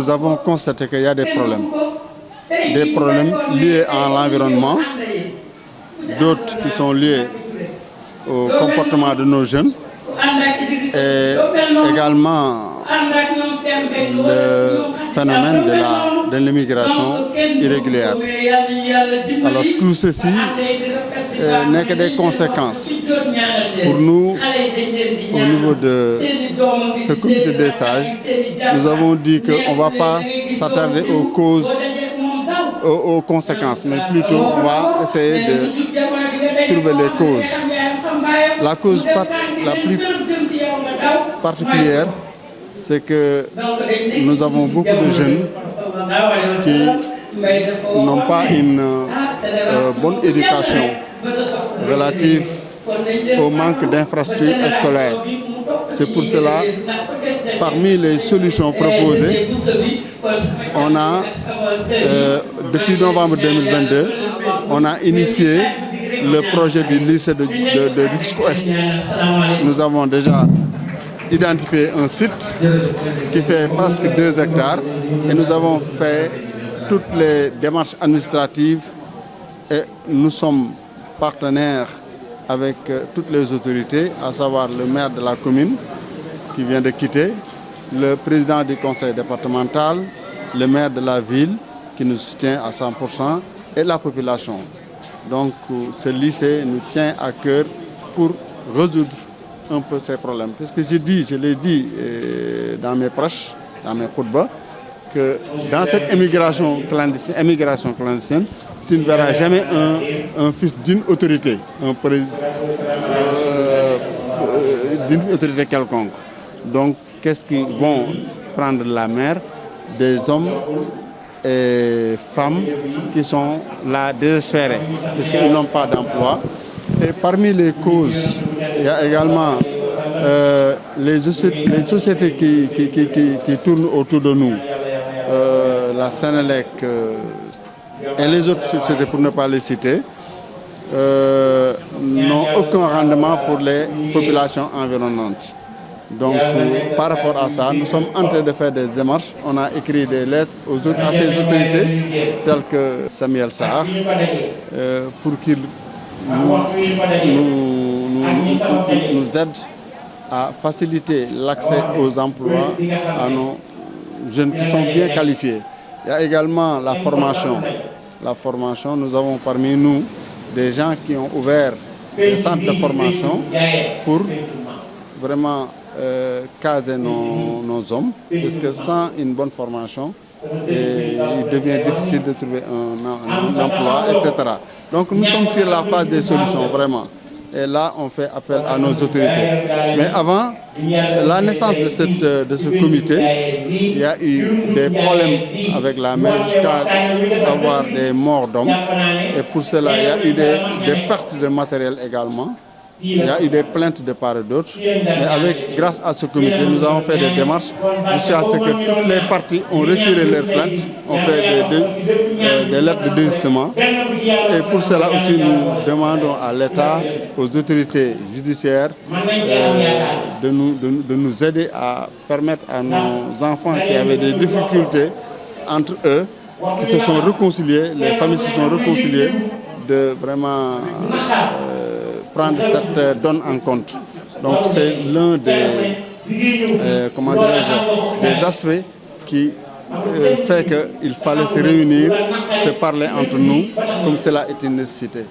nous avons constaté qu'il y a des problèmes liés à l'environnement, d'autres qui sont liés au comportement de nos jeunes et également le phénomène de l'immigration irrégulière. Alors tout ceci n'est que des conséquences. Pour nous, au niveau de ce comité des sages, nous avons dit qu'on ne va pas s'attarder aux conséquences, mais plutôt on va essayer de trouver les causes. La cause la plus particulière, c'est que nous avons beaucoup de jeunes qui n'ont pas une bonne éducation relative au manque d'infrastructures scolaires. C'est pour cela, parmi les solutions proposées, on a, depuis novembre 2022, on a initié le projet du lycée de Rufisque-Ouest. Nous avons déjà identifié un site qui fait presque 2 hectares et nous avons fait toutes les démarches administratives et nous sommes partenaires avec toutes les autorités, à savoir le maire de la commune qui vient de quitter, le président du conseil départemental, le maire de la ville qui nous soutient à 100% et la population. Donc ce lycée nous tient à cœur pour résoudre un peu ces problèmes. Puisque je l'ai dit dans mes proches, dans mes khutbas, que dans cette immigration clandestine, tu ne verras jamais un fils d'une autorité, d'une autorité quelconque. Donc, qu'est-ce qu'ils vont prendre la mer? Des hommes et femmes qui sont là désespérés, puisqu'ils n'ont pas d'emploi. Et parmi les causes, il y a également les sociétés qui tournent autour de nous, la Sénélec et les autres sociétés, pour ne pas les citer, n'ont aucun rendement pour les populations environnantes. Donc, par rapport à ça, nous sommes en train de faire des démarches. On a écrit des lettres à ces autorités, telles que Samuel Sarr, pour qu'ils nous aident à faciliter l'accès aux emplois à nos jeunes qui sont bien qualifiés. Il y a également la formation. La formation, nous avons parmi nous des gens qui ont ouvert des centres de formation pour vraiment caser nos hommes, parce que sans une bonne formation, il devient difficile de trouver un emploi, etc. Donc nous sommes sur la phase des solutions, vraiment. Et là, on fait appel à nos autorités. Mais avant la naissance de ce comité, il y a eu des problèmes avec la mer jusqu'à avoir des morts d'hommes. Et pour cela, il y a eu des pertes de matériel également. Il y a eu des plaintes de part et d'autre. Mais grâce à ce comité, nous avons fait des démarches jusqu'à ce que toutes les parties ont retiré leurs plaintes, ont fait des lettres de désistement. Et pour cela aussi, nous demandons à l'État, aux autorités judiciaires, de nous aider à permettre à nos enfants qui avaient des difficultés entre eux, qui se sont réconciliés, les familles se sont réconciliées, de vraiment prendre cette donne en compte. Donc c'est l'un des aspects qui fait qu'il fallait se réunir, se parler entre nous, comme cela est une nécessité.